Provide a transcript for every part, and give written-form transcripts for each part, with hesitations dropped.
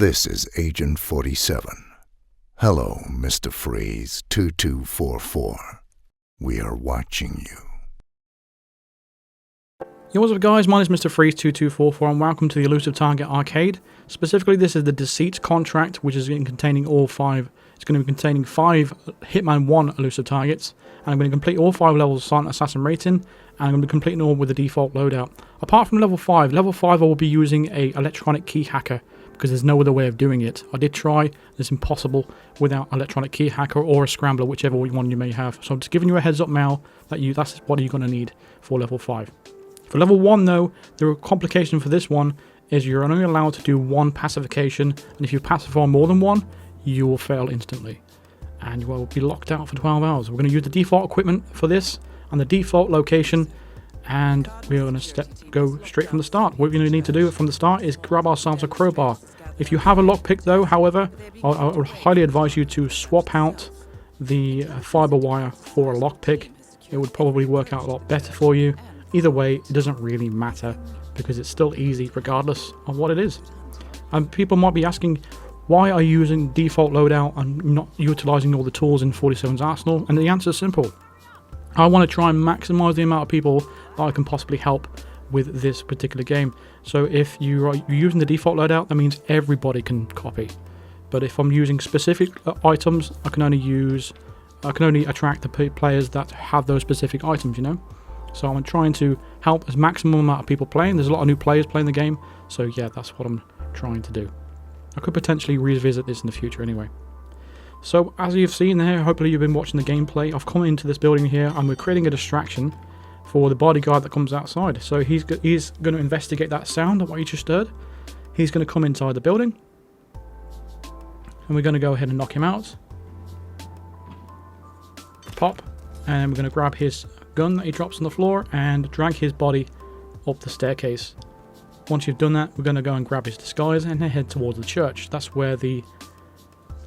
This is Agent 47. Hello, Mr. Freeze 2244. We are watching you. Yo, what's up guys, my name is Mr. Freeze 2244 and welcome to the Elusive Target Arcade. Specifically, this is the Deceits contract, which is containing all 5. It's going to be containing 5 Hitman 1 elusive targets, and I'm going to complete all 5 levels of Silent Assassin rating, and I'm going to be completing all with the default loadout. Apart from level 5 I will be using a electronic key hacker, because there's no other way of doing it. I did try, it's impossible without electronic key hacker or a scrambler, whichever one you may have. So I'm just giving you a heads up now that that's what you're going to need for level 5. For level 1 though, the complication for this one is you're only allowed to do 1 pacification, and if you pacify more than 1, you will fail instantly. And you will be locked out for 12 hours. We're going to use the default equipment for this, and the default location, and we're going to go straight from the start. What we're going to need to do from the start is grab ourselves a crowbar. If you have a lockpick though, however, I would highly advise you to swap out the fiber wire for a lockpick. It would probably work out a lot better for you. Either way, it doesn't really matter because it's still easy regardless of what it is. And people might be asking, why are you using default loadout and not utilizing all the tools in 47's arsenal? And the answer is simple. I want to try and maximize the amount of people that I can possibly help with this particular game. So if you're using the default loadout, that means everybody can copy. But if I'm using specific items, I can only attract the players that have those specific items, you know? So I'm trying to help as maximum amount of people playing. There's a lot of new players playing the game, so yeah, that's what I'm trying to do. I could potentially revisit this in the future anyway. So as you've seen there, hopefully you've been watching the gameplay. I've come into this building here and we're creating a distraction for the bodyguard that comes outside. So he's going to investigate that sound, what you just heard. He's going to come inside the building and we're going to go ahead and knock him out. Pop, and we're going to grab his gun that he drops on the floor and drag his body up the staircase. Once you've done that, we're going to go and grab his disguise and head towards the church. That's where the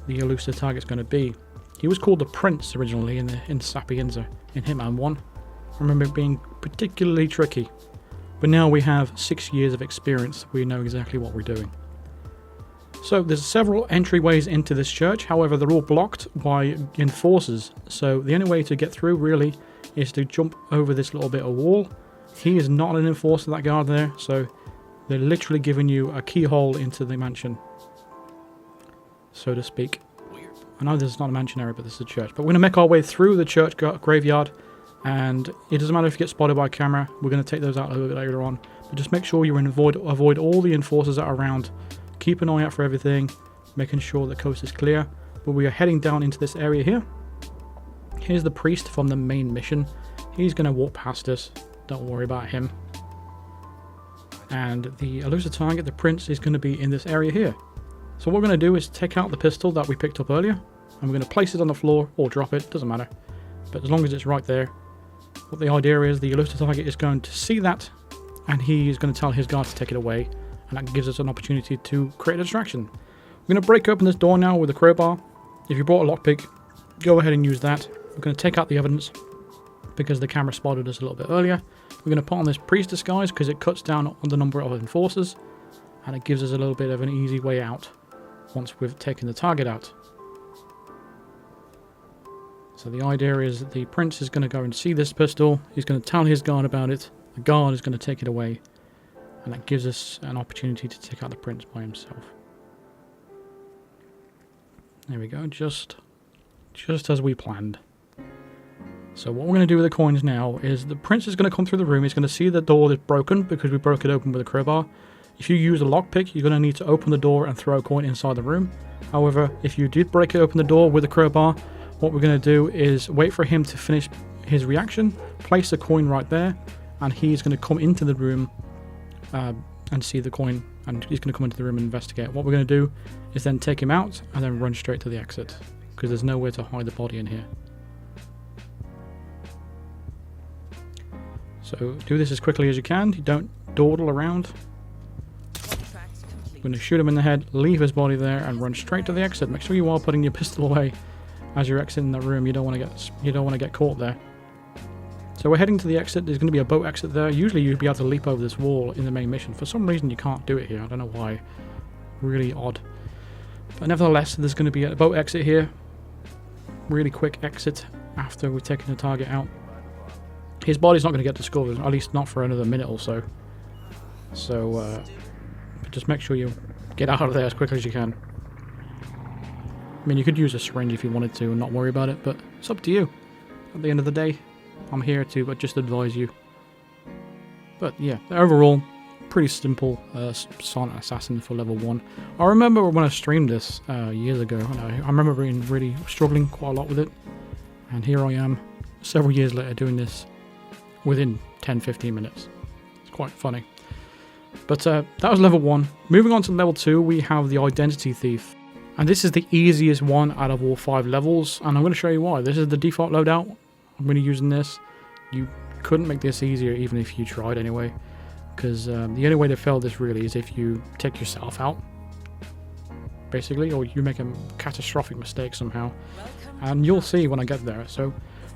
elusive target's going to be. He was called the Prince originally in Sapienza in Hitman 1. I remember it being particularly tricky, but now we have 6 years of experience. We know exactly what we're doing. So there's several entryways into this church, however they're all blocked by enforcers, so the only way to get through really is to jump over this little bit of wall. He is not an enforcer, that guard there, so they're literally giving you a keyhole into the mansion, so to speak. I know this is not a mansion area, but this is a church. But we're going to make our way through the church graveyard, and it doesn't matter if you get spotted by camera. We're going to take those out a little bit later on, but just make sure you avoid all the enforcers that are around. Keep an eye out for everything, making sure the coast is clear. But we are heading down into this area here. Here's the priest from the main mission. He's going to walk past us. Don't worry about him. And the elusive target, the prince, is going to be in this area here. So what we're going to do is take out the pistol that we picked up earlier, and we're going to place it on the floor or drop it, doesn't matter. But as long as it's right there, what the idea is, the elusive target is going to see that, and he is going to tell his guard to take it away, and that gives us an opportunity to create a distraction. We're going to break open this door now with a crowbar. If you brought a lockpick, go ahead and use that. We're going to take out the evidence because the camera spotted us a little bit earlier. We're going to put on this priest disguise because it cuts down on the number of enforcers, and it gives us a little bit of an easy way out once we've taken the target out. So the idea is the prince is going to go and see this pistol. He's going to tell his guard about it. The guard is going to take it away, and that gives us an opportunity to take out the prince by himself. There we go, just as we planned. So what we're going to do with the coins now is the prince is going to come through the room. He's going to see the door is broken because we broke it open with a crowbar. If you use a lockpick, you're going to need to open the door and throw a coin inside the room. However, if you did break open the door with a crowbar, what we're going to do is wait for him to finish his reaction, place the coin right there, and he's going to come into the room and see the coin, and he's going to come into the room and investigate. What we're going to do is then take him out and then run straight to the exit because there's nowhere to hide the body in here. So do this as quickly as you can. You don't dawdle around. We're going to shoot him in the head, leave his body there, and run straight to the exit. Make sure you are putting your pistol away as you're exiting the room. You don't want to get caught there. So we're heading to the exit. There's going to be a boat exit there. Usually you'd be able to leap over this wall in the main mission. For some reason you can't do it here. I don't know why. Really odd. But nevertheless, there's going to be a boat exit here. Really quick exit after we've taken the target out. His body's not going to get discovered, at least not for another minute or so. So, just make sure you get out of there as quickly as you can. I mean, you could use a syringe if you wanted to and not worry about it, but it's up to you. At the end of the day, I'm here to but just advise you. But yeah, overall, pretty simple silent assassin for level 1. I remember when I streamed this years ago, and I remember being really struggling quite a lot with it. And here I am, several years later, doing this within 10-15 minutes. It's quite funny. But that was level 1. Moving on to level 2, we have the Identity Thief. And this is the easiest one out of all 5 levels, and I'm going to show you why. This is the default loadout. I'm going to be using this. You couldn't make this easier even if you tried anyway, because the only way to fail this really is if you take yourself out, basically, or you make a catastrophic mistake somehow. And you'll see when I get there. So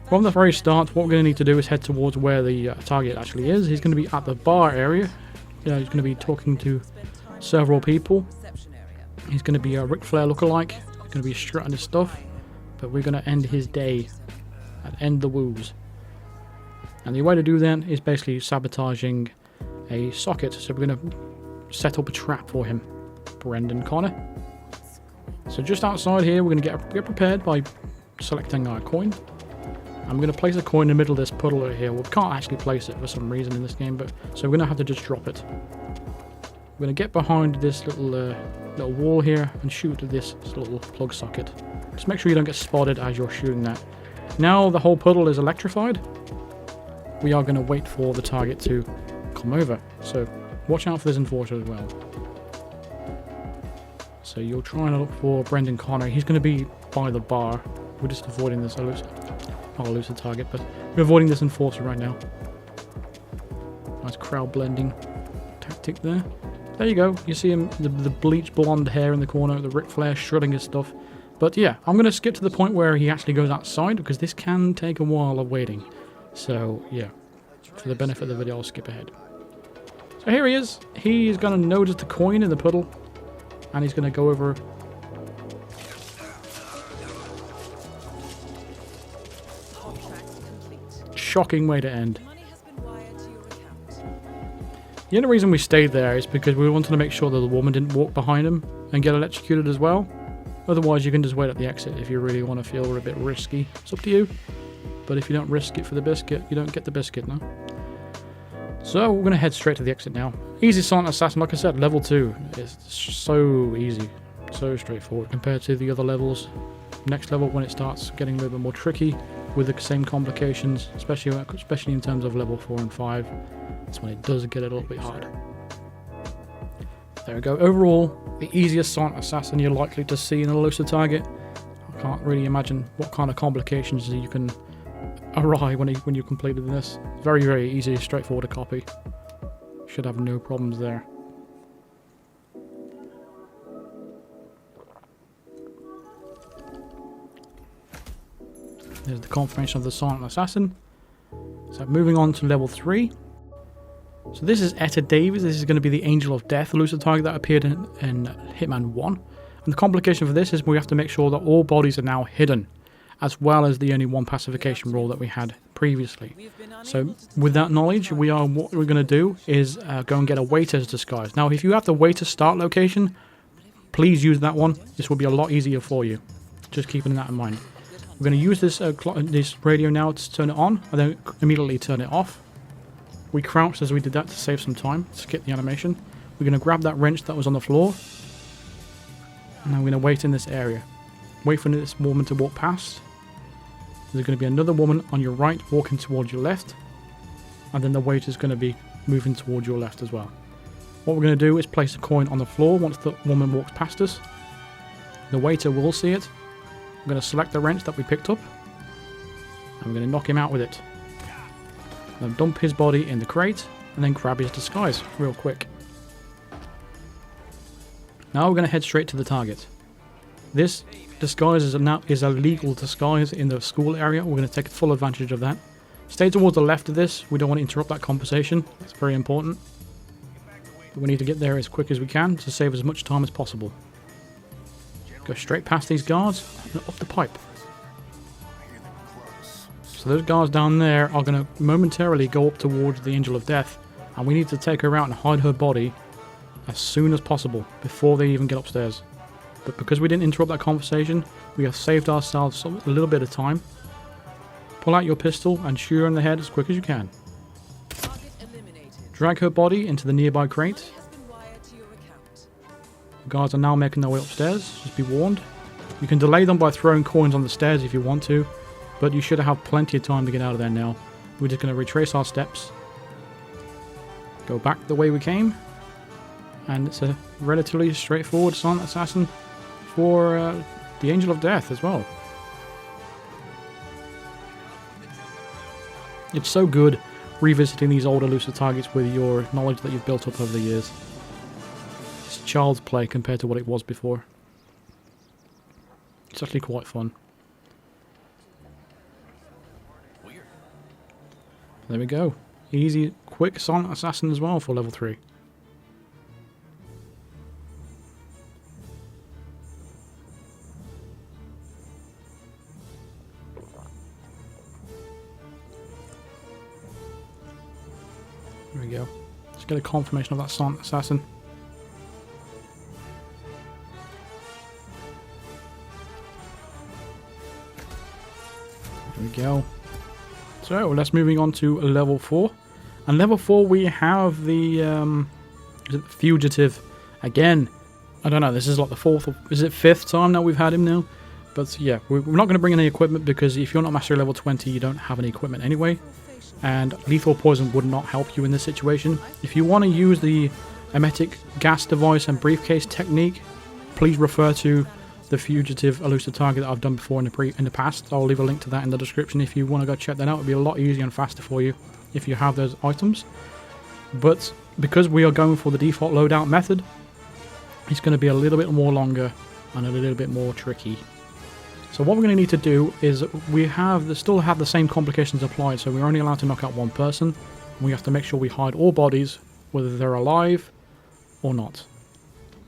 from the very start, what we're going to need to do is head towards where the target actually is. He's going to be at the bar area. He's going to be talking to several people. He's going to be a Ric Flair lookalike. He's going to be strutting his stuff. But we're going to end his day and end the woos. And the way to do that is basically sabotaging a socket. So we're going to set up a trap for him. Brendan Connor. So just outside here, we're going to get prepared by selecting our coin. And we're going to place a coin in the middle of this puddle over here. Well, we can't actually place it for some reason in this game, but so we're going to have to just drop it. We're going to get behind this little wall here and shoot at this little plug socket. Just make sure you don't get spotted as you're shooting that. Now the whole puddle is electrified. We are going to wait for the target to come over. So watch out for this enforcer as well. So you're trying to look for Brendan Connor. He's going to be by the bar. We're just avoiding this elusive target, but we're avoiding this enforcer right now. Nice crowd blending tactic there. There you go. You see him, the bleached blonde hair in the corner, the Ric Flair shredding his stuff. But yeah, I'm going to skip to the point where he actually goes outside, because this can take a while of waiting. So yeah, for the benefit of the video, I'll skip ahead. So here he is. He's going to notice the coin in the puddle, and he's going to go over. Shocking way to end. The only reason we stayed there is because we wanted to make sure that the woman didn't walk behind him and get electrocuted as well. Otherwise, you can just wait at the exit if you really want to feel a bit risky. It's up to you. But if you don't risk it for the biscuit, you don't get the biscuit, no? So, we're going to head straight to the exit now. Easy silent assassin, like I said, level 2. It's so easy. So straightforward compared to the other levels. Next level, when it starts getting a little bit more tricky with the same complications, especially in terms of level 4 and 5. That's when it does get a little bit hard. There we go. Overall, the easiest silent assassin you're likely to see in an elusive target. I can't really imagine what kind of complications you can arrive when you completed this. Very, very easy, straightforward to copy. Should have no problems there. There's the confirmation of the silent assassin. So moving on to level 3. So this is Etta Davis. This is going to be the Angel of Death elusive target that appeared in Hitman 1. And the complication for this is we have to make sure that all bodies are now hidden, as well as the only one pacification rule that we had previously. So with that knowledge, what we're going to do is go and get a waiter's disguise. Now, if you have the waiter start location, please use that one. This will be a lot easier for you. Just keeping that in mind. We're going to use this radio now to turn it on, and then immediately turn it off. We crouched as we did that to save some time, skip the animation. We're going to grab that wrench that was on the floor, and I'm going to wait in this area. Wait for this woman to walk past. There's going to be another woman on your right walking towards your left, and then the waiter's going to be moving towards your left as well. What we're going to do is place a coin on the floor once the woman walks past us. The waiter will see it. I'm going to select the wrench that we picked up, and we're going to knock him out with it. Then dump his body in the crate, and then grab his disguise real quick. Now we're going to head straight to the target. This disguise is a legal disguise in the school area. We're going to take full advantage of that. Stay towards the left of this. We don't want to interrupt that conversation. It's very important. But we need to get there as quick as we can to save as much time as possible. Go straight past these guards and up the pipe. So those guards down there are going to momentarily go up towards the Angel of Death, and we need to take her out and hide her body as soon as possible before they even get upstairs. But because we didn't interrupt that conversation, we have saved ourselves a little bit of time. Pull out your pistol and shoot her in the head as quick as you can. Drag her body into the nearby crate. The guards are now making their way upstairs, just be warned. You can delay them by throwing coins on the stairs if you want to, but you should have plenty of time to get out of there now. We're just going to retrace our steps. Go back the way we came. And it's a relatively straightforward silent assassin for the Angel of Death as well. It's so good revisiting these old elusive targets with your knowledge that you've built up over the years. It's child's play compared to what it was before. It's actually quite fun. There we go. Easy, quick silent assassin as well for level 3. There we go. Let's get a confirmation of that silent assassin. There we go. So let's moving on to level 4. And level 4 we have the Fugitive again. I don't know, this is like the 4th or is it 5th time now we've had him now? But yeah, we're not going to bring any equipment because if you're not master level 20 you don't have any equipment anyway. And lethal poison would not help you in this situation. If you want to use the emetic gas device and briefcase technique, please refer to the Fugitive Elusive Target that I've done before in the past. I'll leave a link to that in the description if you want to go check that out. It'll be a lot easier and faster for you if you have those items. But because we are going for the default loadout method, it's going to be a little bit more longer and a little bit more tricky. So what we're going to need to do is we still have the same complications applied, so we're only allowed to knock out one person. We have to make sure we hide all bodies, whether they're alive or not.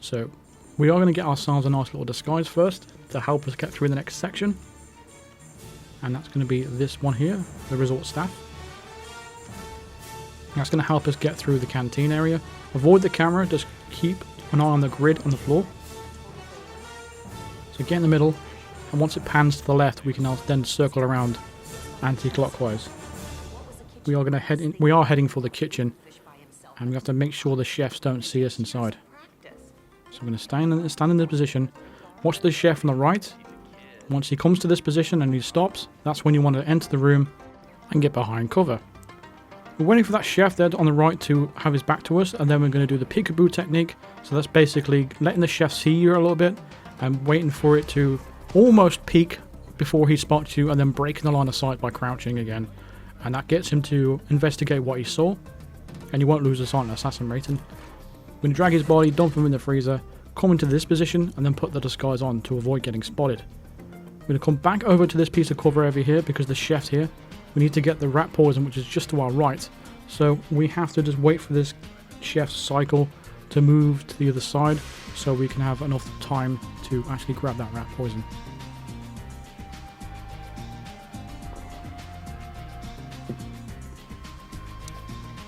So we are going to get ourselves a nice little disguise first to help us get through the next section. And that's going to be this one here, the resort staff. That's going to help us get through the canteen area. Avoid the camera, just keep an eye on the grid on the floor. So get in the middle, and once it pans to the left, we can then circle around anti-clockwise. We are heading for the kitchen, and we have to make sure the chefs don't see us inside. So I'm going to stand in this position, watch the chef on the right. Once he comes to this position and he stops, that's when you want to enter the room and get behind cover. We're waiting for that chef there on the right to have his back to us, and then we're going to do the peekaboo technique. So that's basically letting the chef see you a little bit and waiting for it to almost peek before he spots you, and then breaking the line of sight by crouching again. And that gets him to investigate what he saw, and you won't lose a silent assassin rating. We're going to drag his body, dump him in the freezer, come into this position, and then put the disguise on to avoid getting spotted. We're going to come back over to this piece of cover over here because the chef's here. We need to get the rat poison, which is just to our right. So we have to just wait for this chef's cycle to move to the other side so we can have enough time to actually grab that rat poison.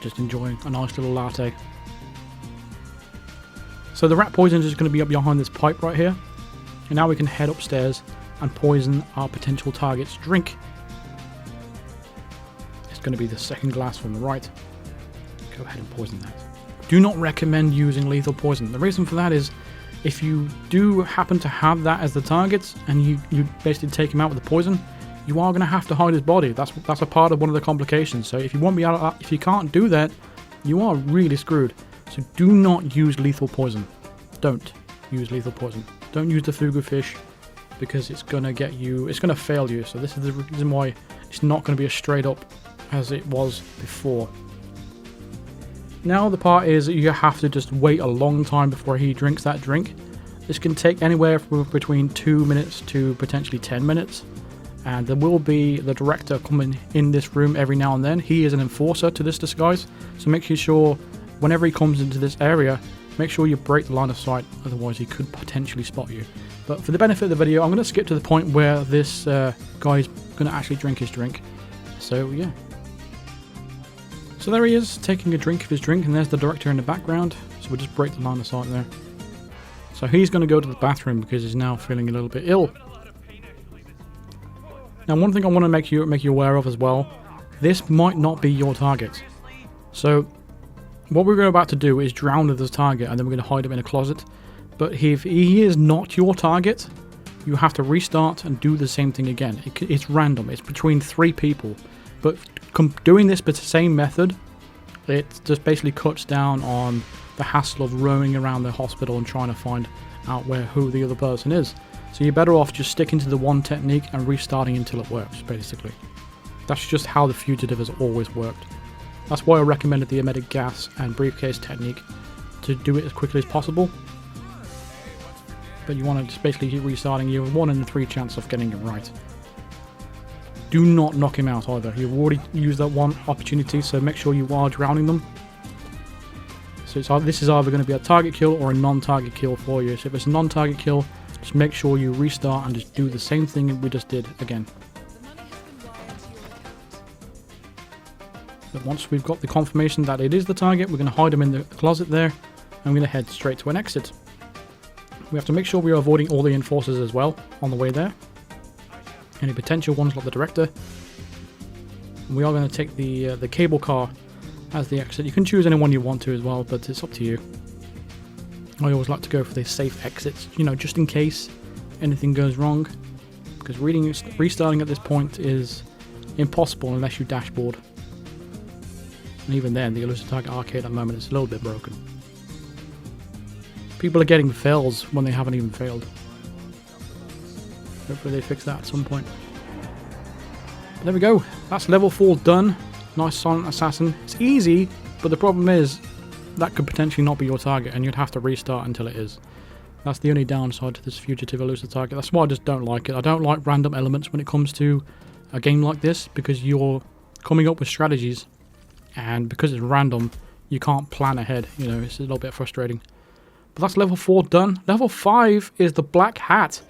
Just enjoying a nice little latte. So the rat poison is just going to be up behind this pipe right here. And now we can head upstairs and poison our potential target's drink. It's going to be the second glass from the right. Go ahead and poison that. Do not recommend using lethal poison. The reason for that is if you do happen to have that as the target and you basically take him out with the poison, you are going to have to hide his body. That's a part of one of the complications. So if you won't be able to, if you can't do that, you are really screwed. So do not use lethal poison. Don't use lethal poison. Don't use the fugu fish because it's going to get you, it's going to fail you. So this is the reason why it's not going to be as straight up as it was before. Now the part is that you have to just wait a long time before he drinks that drink. This can take anywhere from between 2 minutes to potentially 10 minutes. And there will be the director coming in this room every now and then. He is an enforcer to this disguise, so make sure whenever he comes into this area, make sure you break the line of sight, otherwise he could potentially spot you. But for the benefit of the video, I'm going to skip to the point where this guy is going to actually drink his drink. So yeah. So there he is, taking a drink of his drink, and there's the director in the background. So we'll just break the line of sight there. So he's going to go to the bathroom because he's now feeling a little bit ill. Now one thing I want to make you aware of as well, this might not be your target. So what we're about to do is drown this target, and then we're going to hide him in a closet. But if he is not your target, you have to restart and do the same thing again. It's random. It's between 3 people. But doing this but the same method, it just basically cuts down on the hassle of roaming around the hospital and trying to find out who the other person is. So you're better off just sticking to the one technique and restarting until it works, basically. That's just how the Fugitive has always worked. That's why I recommended the emetic gas and briefcase technique, to do it as quickly as possible. But you want to just basically keep restarting. You have 1 in 3 chance of getting it right. Do not knock him out either. You've already used that one opportunity, so make sure you are drowning them. So this is either going to be a target kill or a non-target kill for you. So if it's a non-target kill, just make sure you restart and just do the same thing we just did again. But once we've got the confirmation that it is the target, we're going to hide him in the closet there, and we're going to head straight to an exit. We have to make sure we are avoiding all the enforcers as well on the way there. Any potential ones like the director. And we are going to take the cable car as the exit. You can choose anyone you want to as well, but it's up to you. I always like to go for the safe exits, you know, just in case anything goes wrong. Because restarting at this point is impossible unless you dashboard. And even then, the Elusive Target Arcade at the moment is a little bit broken. People are getting fails when they haven't even failed. Hopefully they fix that at some point. But there we go. That's level 4 done. Nice silent assassin. It's easy, but the problem is that could potentially not be your target, and you'd have to restart until it is. That's the only downside to this Fugitive Elusive Target. That's why I just don't like it. I don't like random elements when it comes to a game like this, because you're coming up with strategies, and because it's random, you can't plan ahead. You know, it's a little bit frustrating. But that's level 4 done. Level 5 is the Black Hat.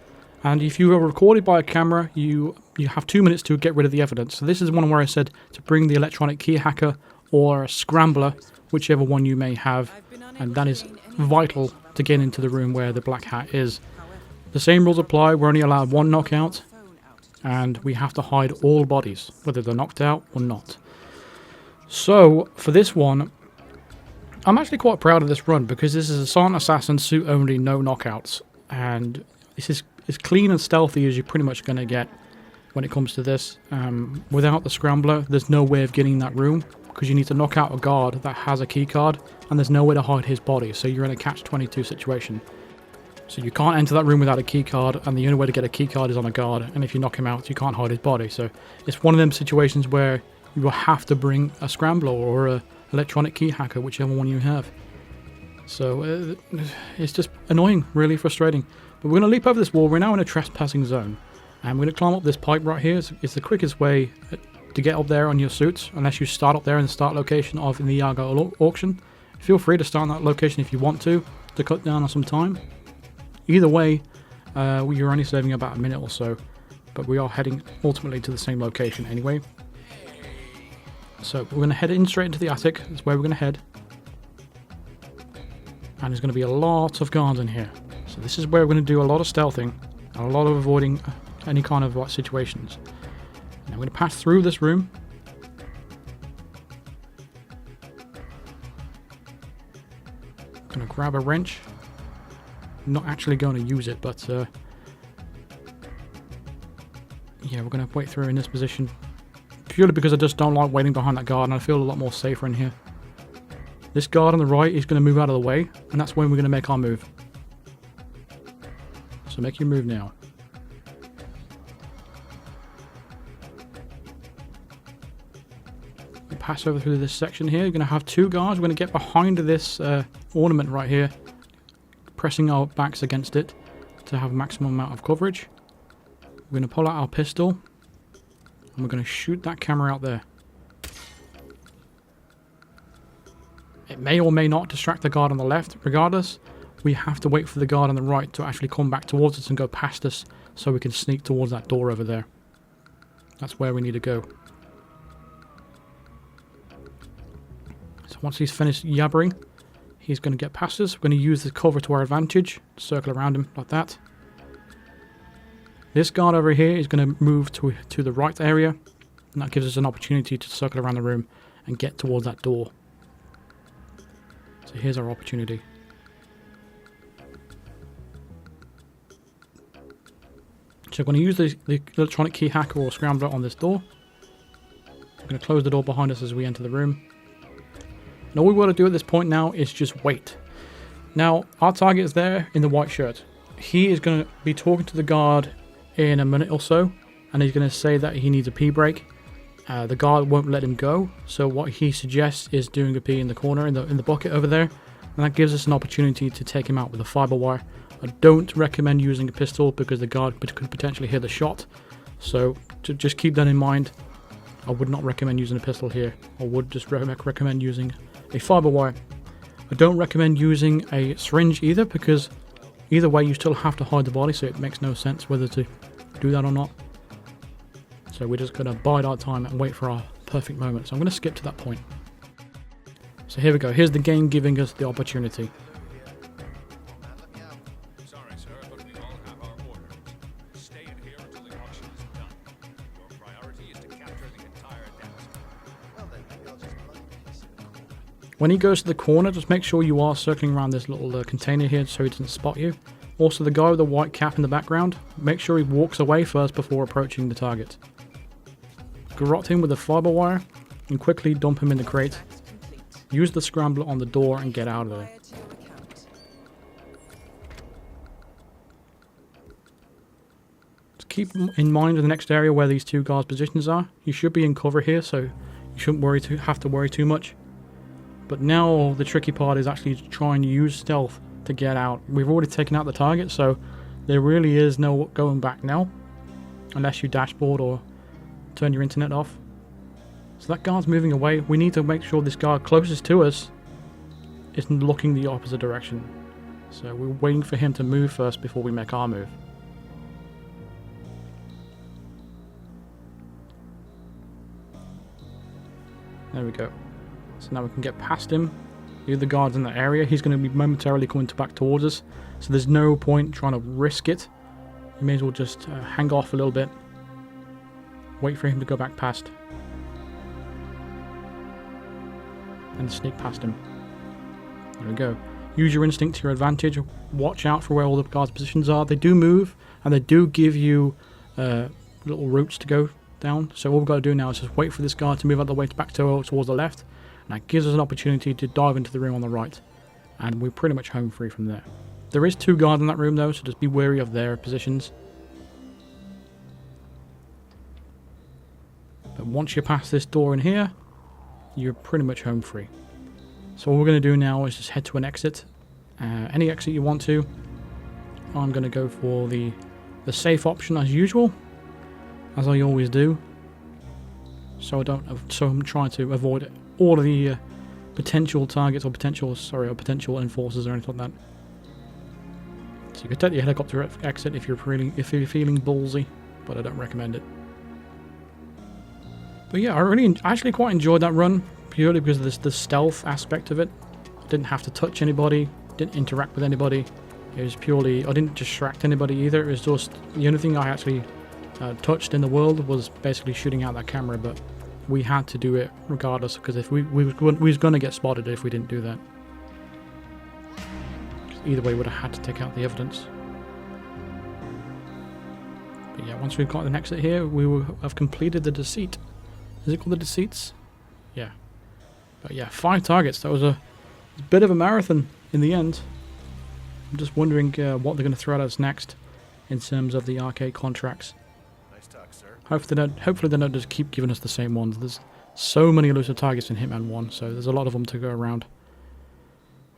And if you are recorded by a camera, you have 2 minutes to get rid of the evidence. So this is one where I said to bring the electronic key hacker or a scrambler, whichever one you may have. And that is vital to get into the room where the Black Hat is. The same rules apply. We're only allowed 1 knockout. And we have to hide all bodies, whether they're knocked out or not. So for this one, I'm actually quite proud of this run, because this is a silent assassin suit only, no knockouts. And this is as clean and stealthy as you're pretty much going to get when it comes to this. Without the scrambler, there's no way of getting in that room, because you need to knock out a guard that has a key card, and there's no way to hide his body, so you're in a catch-22 situation. So you can't enter that room without a key card, and the only way to get a key card is on a guard, and if you knock him out, you can't hide his body. So it's one of them situations where you will have to bring a scrambler or a electronic key hacker, whichever one you have. So it's just annoying, really frustrating. But we're going to leap over this wall. We're now in a trespassing zone, and we're going to climb up this pipe right here. It's the quickest way to get up there on your suits, unless you start up there in the start location of the Yaga auction. Feel free to start in that location if you want to cut down on some time. Either way, you're only saving about a minute or so, but we are heading ultimately to the same location anyway. So we're going to head in straight into the attic. That's where we're going to head. And there's going to be a lot of guards in here. So this is where we're going to do a lot of stealthing and a lot of avoiding any kind of situations. Now we're going to pass through this room. I'm going to grab a wrench. I'm not actually going to use it, but yeah, we're going to wait through in this position. Purely because I just don't like waiting behind that guard, and I feel a lot more safer in here. This guard on the right is going to move out of the way, and that's when we're going to make our move. So make your move now. We'll pass over through this section here. You're going to have 2 guards. We're going to get behind this ornament right here, pressing our backs against it to have a maximum amount of coverage. We're going to pull out our pistol, and we're going to shoot that camera out there. It may or may not distract the guard on the left. Regardless, we have to wait for the guard on the right to actually come back towards us and go past us so we can sneak towards that door over there. That's where we need to go. So once he's finished yabbering, he's going to get past us. We're going to use the cover to our advantage. Circle around him like that. This guard over here is going to move to the right area. And that gives us an opportunity to circle around the room and get towards that door. So here's our opportunity. So I'm going to use the electronic key hacker or scrambler on this door. I'm going to close the door behind us as we enter the room. And all we want to do at this point now is just wait. Now, our target is there in the white shirt. He is going to be talking to the guard in a minute or so, and he's going to say that he needs a pee break. The guard won't let him go, so what he suggests is doing a pee in the corner, in the bucket over there, and that gives us an opportunity to take him out with a fiber wire. I don't recommend using a pistol because the guard could potentially hear the shot, so just keep that in mind. I would not recommend using a pistol here. I would just recommend using a fiber wire. I don't recommend using a syringe either, because either way you still have to hide the body, so it makes no sense whether to do that or not. So we're just going to bide our time and wait for our perfect moment. So I'm going to skip to that point. So here we go. Here's the game giving us the opportunity. Sorry, sir, but we all have our orders. Stay in here until the auction is done. Your priority is to capture the entire desk. When he goes to the corner, just make sure you are circling around this little container here so he doesn't spot you. Also, the guy with the white cap in the background, make sure he walks away first before approaching the target. Garrote him with a fiber wire and quickly dump him in the crate. Use the scrambler on the door and get out of there. Just keep in mind the next area where these two guards' positions are. You should be in cover here, so you shouldn't have to worry too much. But now the tricky part is actually trying to use stealth to get out. We've already taken out the target, so there really is no going back now, unless you dashboard or turn your internet off. So that guard's moving away. We need to make sure this guard closest to us is looking the opposite direction. So we're waiting for him to move first before we make our move. There we go. So now we can get past him. The other guard's in the area. He's going to be momentarily coming back towards us. So there's no point trying to risk it. You may as well just hang off a little bit. Wait for him to go back past. And sneak past him. There we go. Use your instinct to your advantage. Watch out for where all the guards' positions are. They do move, and they do give you little routes to go down. So all we've got to do now is just wait for this guard to move out of the way back towards the left. And that gives us an opportunity to dive into the room on the right. And we're pretty much home free from there. There is two guards in that room though, so just be wary of their positions. But once you're past this door in here, you're pretty much home free. So what we're going to do now is just head to an exit. Any exit you want to. I'm going to go for the safe option as usual, as I always do. So I'm trying to avoid all of the potential targets or potential enforcers or anything like that. So you could take the helicopter exit if you're feeling ballsy, but I don't recommend it. But yeah, I actually quite enjoyed that run, purely because of the stealth aspect of it. I didn't have to touch anybody, didn't interact with anybody. It was purely, I didn't distract anybody either. It was just, the only thing I actually touched in the world was basically shooting out that camera, but we had to do it regardless, because if we was going to get spotted if we didn't do that. Either way, we would have had to take out the evidence. But yeah, once we've got an exit here, we will have completed the deceit. Is it called the Deceits? Yeah. But yeah, 5 targets. That was a bit of a marathon in the end. I'm just wondering what they're going to throw at us next in terms of the arcade contracts. Nice talk, sir. Hopefully they don't just keep giving us the same ones. There's so many elusive targets in Hitman 1, so there's a lot of them to go around.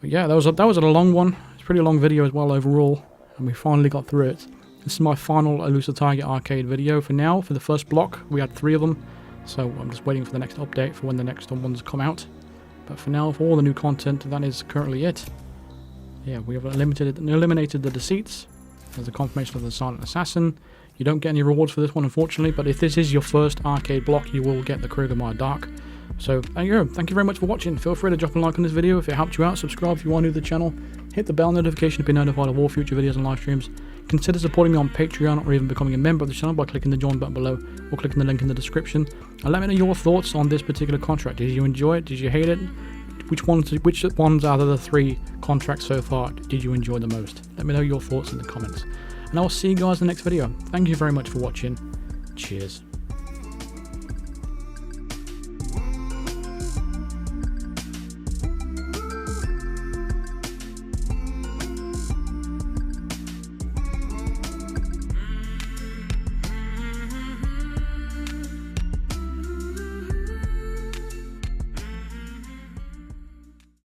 But yeah, that was a long one. It's a pretty long video as well overall, and we finally got through it. This is my final Elusive Target Arcade video for now. For the first block, we had 3 of them. So I'm just waiting for the next update for when the next ones come out. But for now, for all the new content, that is currently it. Yeah, we have eliminated the Deceits. There's a confirmation of the Silent Assassin. You don't get any rewards for this one, unfortunately, but if this is your first arcade block, you will get the Kriegermeyer Dark. So, there you go. Thank you very much for watching. Feel free to drop a like on this video if it helped you out. Subscribe if you are new to the channel. Hit the bell notification to be notified of all future videos and live streams. Consider supporting me on Patreon or even becoming a member of the channel by clicking the join button below or clicking the link in the description. And let me know your thoughts on this particular contract. Did you enjoy it? Did you hate it? Which ones out of the 3 contracts so far did you enjoy the most? Let me know your thoughts in the comments. And I will see you guys in the next video. Thank you very much for watching. Cheers.